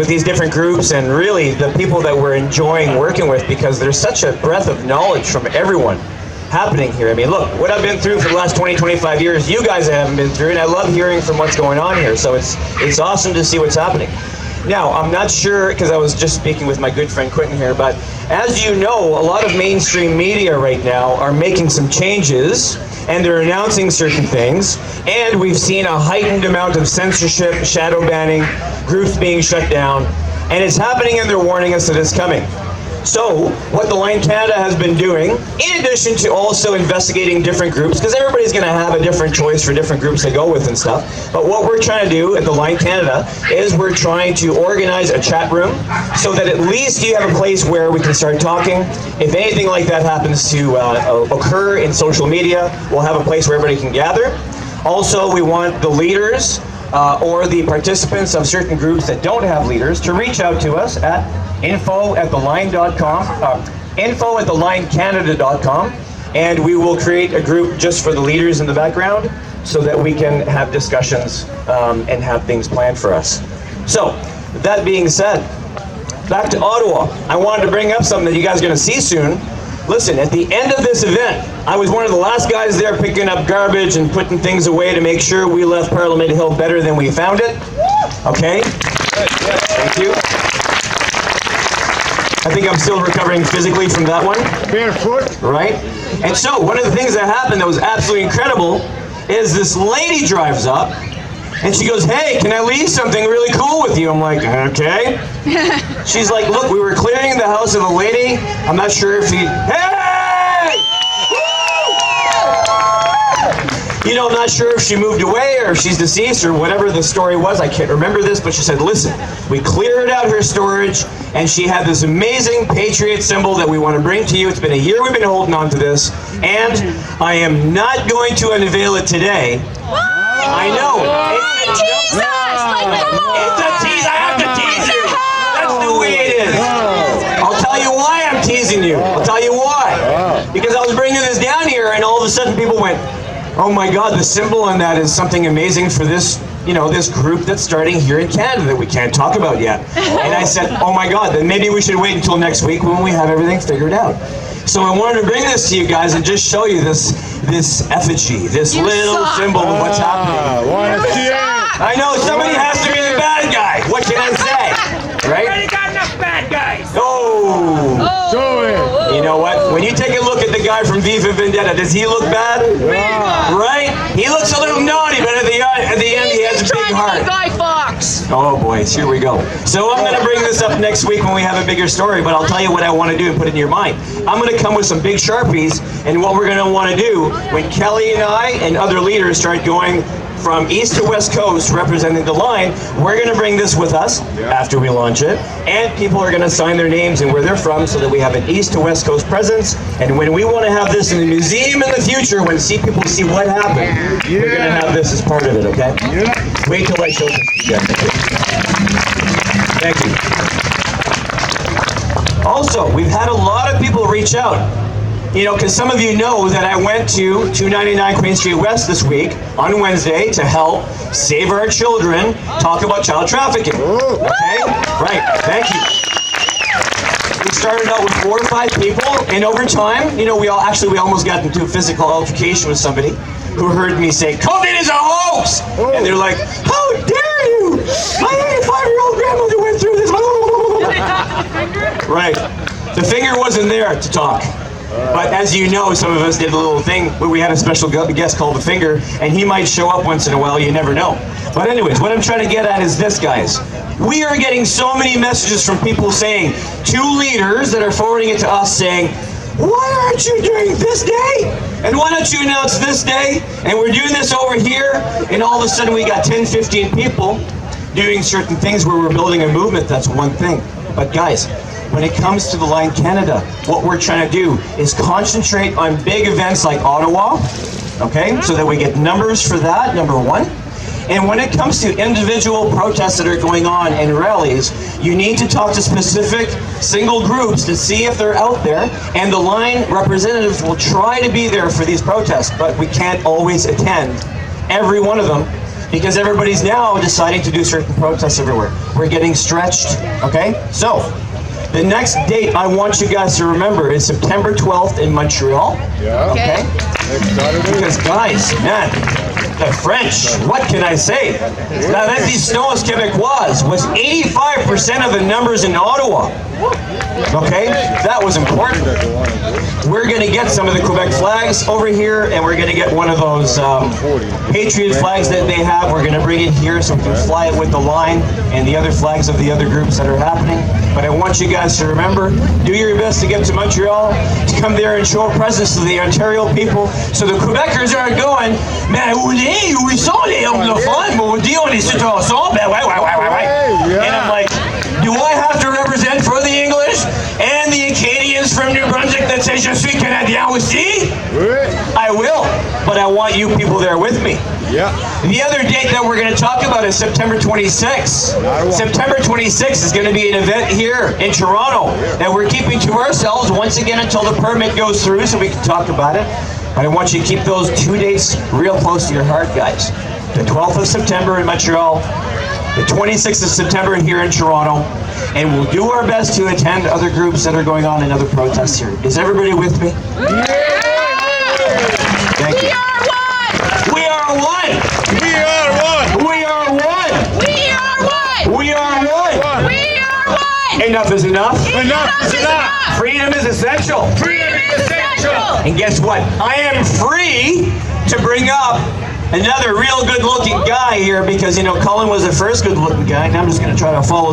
with these different groups and really the people that we're enjoying working with, because there's such a breadth of knowledge from everyone happening here. I mean, look, what I've been through for the last 20, 25 years, you guys haven't been through, and I love hearing from what's going on here. So it's awesome to see what's happening. Now, I'm not sure, because I was just speaking with my good friend Quentin here, but as you know, a lot of mainstream media right now are making some changes, and they're announcing certain things, and we've seen a heightened amount of censorship, shadow banning, groups being shut down, and it's happening, and they're warning us that it's coming. So, what the Line Canada has been doing, in addition to also investigating different groups, because everybody's going to have a different choice for different groups they go with and stuff, but what we're trying to do at the Line Canada is we're trying to organize a chat room so that at least you have a place where we can start talking. If anything like that happens to occur in social media, we'll have a place where everybody can gather. Also, we want the leaders or the participants of certain groups that don't have leaders to reach out to us at info@theline.com, info@thelinecanada.com, and we will create a group just for the leaders in the background so that we can have discussions and have things planned for us. So, that being said, back to Ottawa. I wanted to bring up something that you guys are going to see soon. Listen, at the end of this event, I was one of the last guys there picking up garbage and putting things away to make sure we left Parliament Hill better than we found it. Okay? Thank you. I think I'm still recovering physically from that one. Barefoot. Right? And so, one of the things that happened that was absolutely incredible is this lady drives up and she goes, "Hey, can I leave something really cool with you?" I'm like, "Okay." She's like, "Look, we were clearing the house of a lady. I'm not sure if he..." Hey! You know, I'm not sure if she moved away or if she's deceased or whatever the story was. I can't remember this, but she said, "Listen, we cleared out her storage and she had this amazing Patriot symbol that we want to bring to you. It's been a year we've been holding on to this, and I am not going to unveil it today." I know. It's a tease. I have to tease you. That's the way it is. I'll tell you why I'm teasing you. I'll tell you why. Because I was bringing this down here, and all of a sudden people went, "Oh my God, the symbol on that is something amazing for this, you know, this group that's starting here in Canada that we can't talk about yet." And I said, "Oh my God, then maybe we should wait until next week when we have everything figured out." So I wanted to bring this to you guys and just show you this effigy, this little symbol of what's happening. I know, somebody has to be the bad guy. What can I say? Right? We already got enough bad guys. Oh! You know what? When you take a look at the guy from V for Vendetta, does he look bad? Right? He looks a little naughty, but at the end he has a big heart. Guy Fawkes. Oh boys, here we go. So I'm going to bring this up next week when we have a bigger story, but I'll tell you what I want to do and put it in your mind. I'm going to come with some big Sharpies, and what we're going to want to do when Kelly and I and other leaders start going from east to west coast representing the line, we're going to bring this with us after we launch it, and people are going to sign their names and where they're from so that we have an east to west coast presence. And when we want to have this in the museum in the future, when people see what happened, we're going to have this as part of it, okay? Wait till I show this to you. Thank you. Also, we've had a lot of people reach out. You know, because some of you know that I went to 299 Queen Street West this week on Wednesday to help Save Our Children talk about child trafficking. Okay? Right. Thank you. We started out with 4 or 5 people, and over time, you know, we almost got into a physical altercation with somebody who heard me say, "COVID is a hoax!" And they're like, "How dare you! My 85-year-old grandmother went through this." Did they talk to the finger? Right. The finger wasn't there to talk. But as you know, some of us did a little thing where we had a special guest called the Finger, and he might show up once in a while, you never know. But anyways, what I'm trying to get at is this, guys. We are getting so many messages from people saying, 2 leaders that are forwarding it to us saying, "Why aren't you doing this day? And why don't you announce this day? And we're doing this over here." And all of a sudden we got 10, 15 people doing certain things where we're building a movement. That's one thing. But guys, when it comes to the Line Canada, what we're trying to do is concentrate on big events like Ottawa, okay, so that we get numbers for that, number one. And when it comes to individual protests that are going on and rallies, you need to talk to specific single groups to see if they're out there, and the Line representatives will try to be there for these protests, but we can't always attend every one of them because everybody's now deciding to do certain protests everywhere. We're getting stretched, okay? So, the next date I want you guys to remember is September 12th in Montreal. Yeah. Okay? Because guys, man, the French, what can I say? La résistance québécoise was 85% of the numbers in Ottawa. Okay? That was important. We're going to get some of the Quebec flags over here, and we're going to get one of those Patriot flags that they have. We're going to bring it here so we can fly it with the line and the other flags of the other groups that are happening. But I want you guys to remember, do your best to get to Montreal, to come there and show a presence to the Ontario people, so the Quebecers aren't going, mais où ils sont les anglophones, maudit, on est tous ensemble, ben ouais. And I'm like, do I have to represent for the English and the Acadians from New Brunswick that say je suis Canadien aussi? I will, but I want you people there with me. Yeah. The other date that we're going to talk about is September 26th. September 26th is going to be an event here in Toronto that we're keeping to ourselves once again until the permit goes through so we can talk about it. But I want you to keep those 2 dates real close to your heart, guys. The 12th of September in Montreal, the 26th of September here in Toronto, and we'll do our best to attend other groups that are going on in other protests here. Is everybody with me? Thank you. We are one! We are one! We are one! We are one! We are one! We are one! Enough is enough. Enough is enough! Freedom is essential. Freedom is essential! And guess what? I am free to bring up another real good looking guy here because, you know, Cullen was the first good looking guy, and I'm just going to try to follow